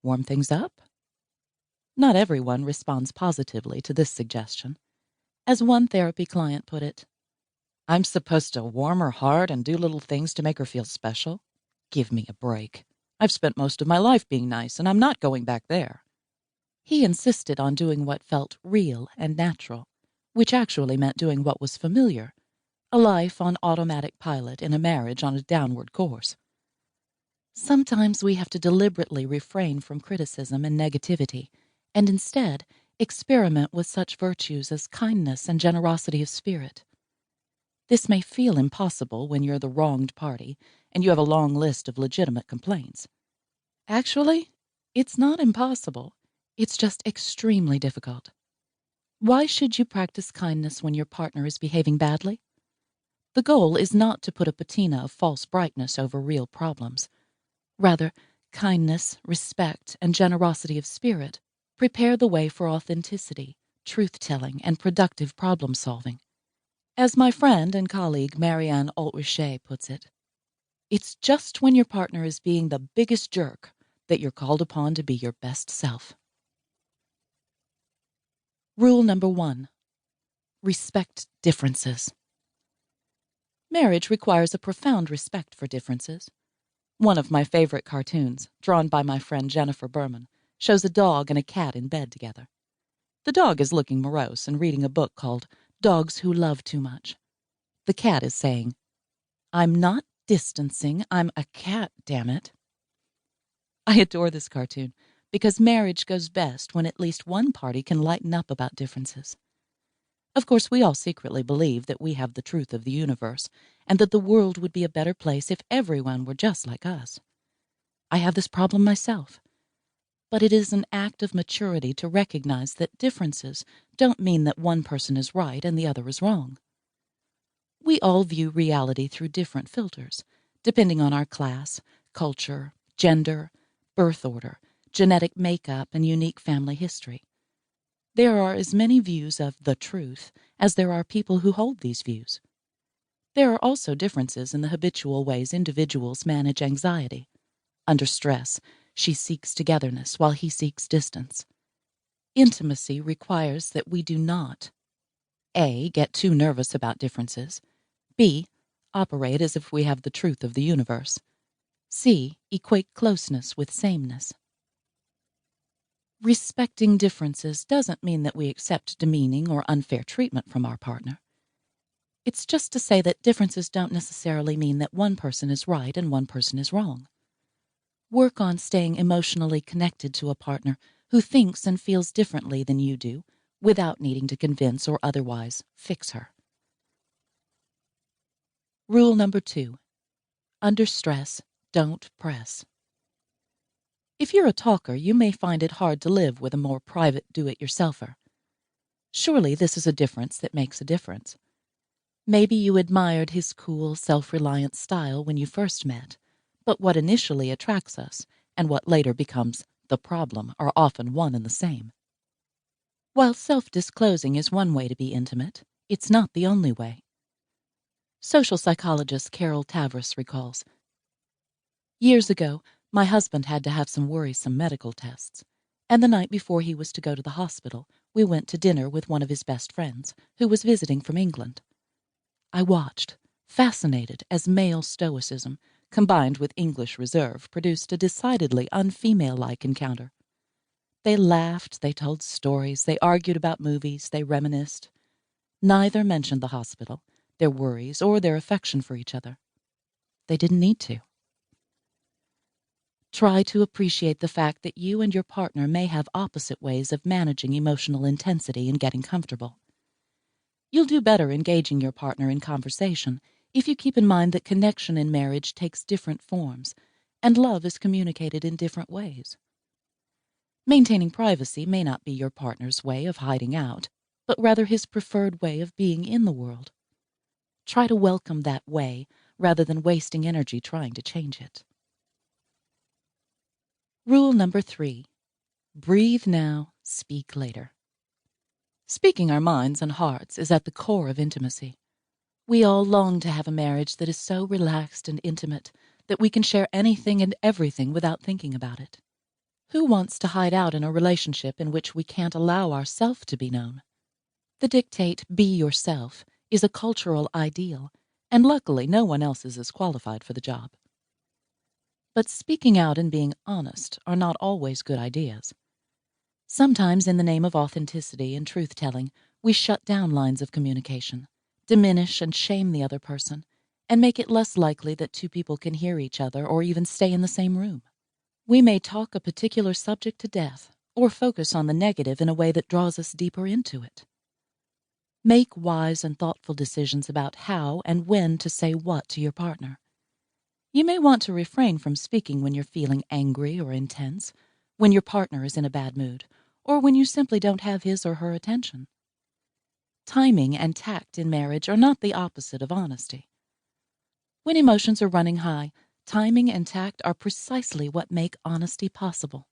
Warm things up? Not everyone responds positively to this suggestion. As one therapy client put it, "I'm supposed to warm her heart and do little things to make her feel special? Give me a break. I've spent most of my life being nice, and I'm not going back there." He insisted on doing what felt real and natural, which actually meant doing what was familiar, a life on automatic pilot in a marriage on a downward course. Sometimes we have to deliberately refrain from criticism and negativity, and instead experiment with such virtues as kindness and generosity of spirit. This may feel impossible when you're the wronged party and you have a long list of legitimate complaints. Actually, it's not impossible. It's just extremely difficult. Why should you practice kindness when your partner is behaving badly? The goal is not to put a patina of false brightness over real problems. Rather, kindness, respect, and generosity of spirit prepare the way for authenticity, truth-telling, and productive problem-solving. As my friend and colleague Marianne Altrichet puts it, it's just when your partner is being the biggest jerk that you're called upon to be your best self. Rule number 1. Respect differences. Marriage requires a profound respect for differences. One of my favorite cartoons, drawn by my friend Jennifer Berman, shows a dog and a cat in bed together. The dog is looking morose and reading a book called Dogs Who Love Too Much. The cat is saying, "I'm not distancing, I'm a cat, damn it." I adore this cartoon because marriage goes best when at least one party can lighten up about differences. Of course, we all secretly believe that we have the truth of the universe and that the world would be a better place if everyone were just like us. I have this problem myself. But it is an act of maturity to recognize that differences don't mean that one person is right and the other is wrong. We all view reality through different filters, depending on our class, culture, gender, birth order, genetic makeup, and unique family history. There are as many views of the truth as there are people who hold these views. There are also differences in the habitual ways individuals manage anxiety. Under stress, she seeks togetherness while he seeks distance. Intimacy requires that we do not A. Get too nervous about differences, B. Operate as if we have the truth of the universe, C. Equate closeness with sameness. Respecting differences doesn't mean that we accept demeaning or unfair treatment from our partner. It's just to say that differences don't necessarily mean that one person is right and one person is wrong. Work on staying emotionally connected to a partner who thinks and feels differently than you do without needing to convince or otherwise fix her. Rule number 2. Under stress, don't press. If you're a talker, you may find it hard to live with a more private do-it-yourselfer. Surely this is a difference that makes a difference. Maybe you admired his cool, self-reliant style when you first met, but what initially attracts us and what later becomes the problem are often one and the same. While self-disclosing is one way to be intimate, it's not the only way. Social psychologist Carol Tavris recalls, "Years ago, my husband had to have some worrisome medical tests, and the night before he was to go to the hospital, we went to dinner with one of his best friends, who was visiting from England. I watched, fascinated, as male stoicism, combined with English reserve, produced a decidedly unfemale-like encounter. They laughed, they told stories, they argued about movies, they reminisced. Neither mentioned the hospital, their worries, or their affection for each other. They didn't need to." Try to appreciate the fact that you and your partner may have opposite ways of managing emotional intensity and getting comfortable. You'll do better engaging your partner in conversation if you keep in mind that connection in marriage takes different forms, and love is communicated in different ways. Maintaining privacy may not be your partner's way of hiding out, but rather his preferred way of being in the world. Try to welcome that way rather than wasting energy trying to change it. Rule number 3. Breathe now, speak later. Speaking our minds and hearts is at the core of intimacy. We all long to have a marriage that is so relaxed and intimate that we can share anything and everything without thinking about it. Who wants to hide out in a relationship in which we can't allow ourselves to be known? The dictate, "be yourself," is a cultural ideal, and luckily no one else is as qualified for the job. But speaking out and being honest are not always good ideas. Sometimes, in the name of authenticity and truth-telling, we shut down lines of communication, diminish and shame the other person, and make it less likely that two people can hear each other or even stay in the same room. We may talk a particular subject to death, or focus on the negative in a way that draws us deeper into it. Make wise and thoughtful decisions about how and when to say what to your partner. You may want to refrain from speaking when you're feeling angry or intense, when your partner is in a bad mood, or when you simply don't have his or her attention. Timing and tact in marriage are not the opposite of honesty. When emotions are running high, timing and tact are precisely what make honesty possible.